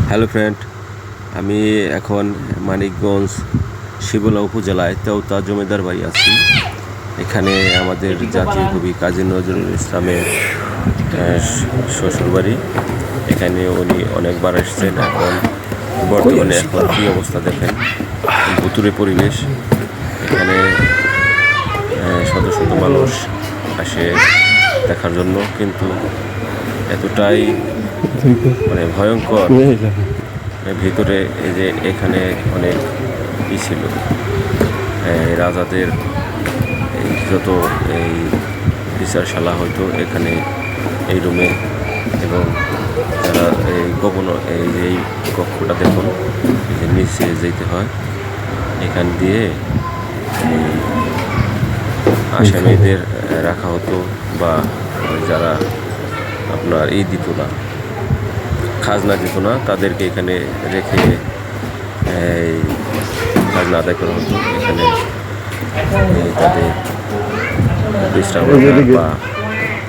Hello friend, আমি এখন মানিকগঞ্জ শিবলা উপজেলায় তেওতা জমিদার বাড়ি আছি। এখানে আমাদের জাতীয় কবি কাজী নজরুল ইসলামের শ্বশুরবাড়ি। এখানে উনি অনেকবার এসছেন। এখন বর্তমানে এখন কী অবস্থা দেখেন, ভুতুরে পরিবেশ। এখানে শত শত মানুষ আসে দেখার জন্য, কিন্তু এতটাই ভয়ঙ্কর। ভিতরে এই যে এখানে অনেক ছিল, রাজাদের যত এই বিচারশালা হয়তো এখানে এই রুমে, এবং যারা এই গোপন এই কক্ষটা দেখুন, নিচে যেতে হয়। এখান দিয়ে আসামিদের রাখা হতো, বা যারা আপনার দিত না, খাজনা দিত না, তাদেরকে এখানে রেখে খাজনা আদায় করা হতো। এখানে তাদের বিশ্রাম বা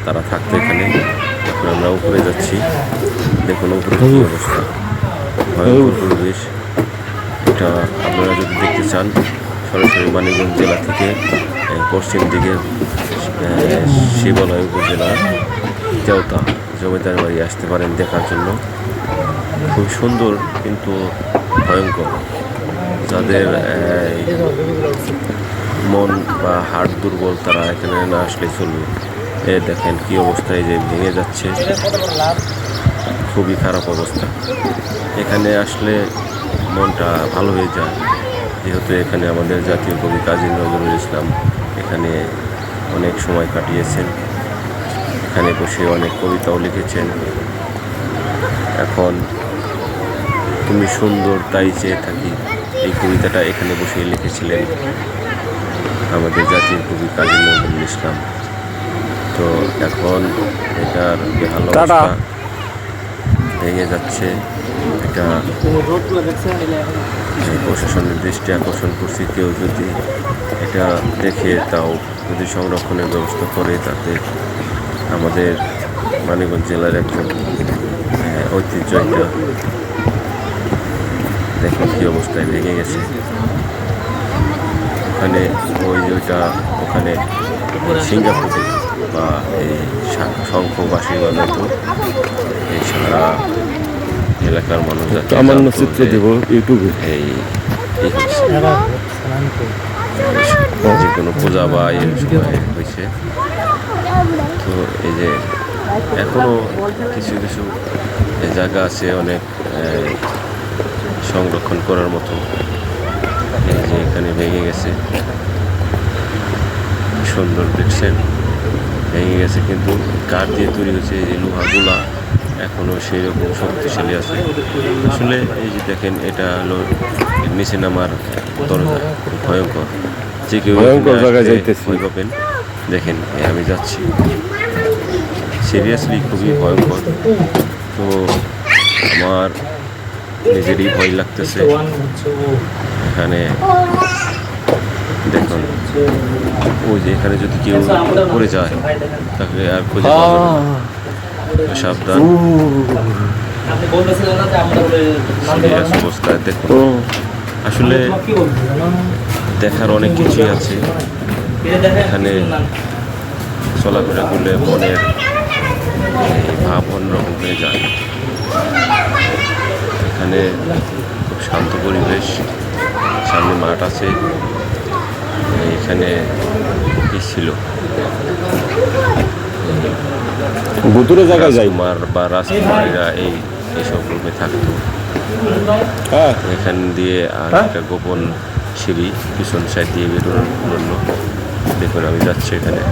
তারা থাকতো এখানে। এখন আমরা উপরে যাচ্ছি, দেখুন উপরে কী অবস্থা, ভয়ঙ্কর পরিবেশ। এটা আপনারা যদি দেখতে চান, সরাসরি মানিকগঞ্জ জেলা থেকে পশ্চিম দিকে শিবালয় উপজেলার তেওতা জমিদার বাড়ি আসতে পারেন দেখার জন্য। খুব সুন্দর কিন্তু ভয়ঙ্কর। যাদের মন বা হাড় দুর্বল, তারা এখানে না আসলে চলবে। দেখেন কি অবস্থায় যে ভেঙে যাচ্ছে, খুবই খারাপ অবস্থা। এখানে আসলে মনটা ভালো হয়ে যায়, যেহেতু এখানে আমাদের জাতীয় কবি কাজী নজরুল ইসলাম এখানে অনেক সময় কাটিয়েছেন। এখানে বসে অনেক কবিতাও লিখেছেন। এখন তুমি সুন্দর তাই চেয়ে থাকি, এই কবিতাটা এখানে বসে লিখেছিলেন আমাদের জাতীয় কবি কাজী নজরুল ইসলাম। তো এখন এটার বেহাল অবস্থা, ভেঙে যাচ্ছে। এটা প্রশাসনের দৃষ্টি আকর্ষণ করছি, কেউ যদি এটা দেখে তাও যদি সংরক্ষণের ব্যবস্থা করে, তাতে আমাদের মানিকগঞ্জ জেলার একজন ঐতিহ্য। এটা দেখুন কী অবস্থায় ভেঙে গেছে। ওখানে ওখানে সিঙ্গাপুরে বা এই শঙ্খ বাঁশি বাজাতো এই সারা এলাকার মানুষ চিত্র দেব ইউটিউবে। যে কোনো পূজা বা এর সময় হয়েছে। তো এই যে এখনো কিছু কিছু জায়গা আছে অনেক সংরক্ষণ করার মতো। এই যে এখানে ভেঙে গেছে, সুন্দর দেখছেন, ভেঙে গেছে, কিন্তু কাঠ দিয়ে তৈরি হয়েছে। এই লোহাগুলা এখনো সেই রকম শক্তিশালী আছে। আসলে এই যে দেখেন, এটা হলো নিচে নামার দরজা, খুব ভয়ঙ্কর। যে কেউ জায়গায় ভয় পাবেন। দেখেন আমি যাচ্ছি, সিরিয়াসলি খুবই ভয়ঙ্কর। তো আমার নিজেরই ভয় লাগতেছে। এখানে দেখুন, ওই যে এখানে যদি কেউ পড়ে যায়, তাকে আর খুঁজে পাবে না। সাবধান, সিরিয়াস অবস্থায়। দেখুন, আসলে দেখার অনেক কিছুই আছে এখানে। চলাফেরা করলে মনের ভাব অন্যরকম হয়ে যায়। এখানে খুব শান্ত পরিবেশ, সামনে মাঠ আছে। এখানে কি ছিল, রাজকুমার বা রাজকুমারীরা এইসব রুমে থাকতো। এখান দিয়ে আর একটা গোপন সিঁড়ি পিছন সাইড দিয়ে বেরোনোর জন্য। দেখুন আমি যাচ্ছি এখানে।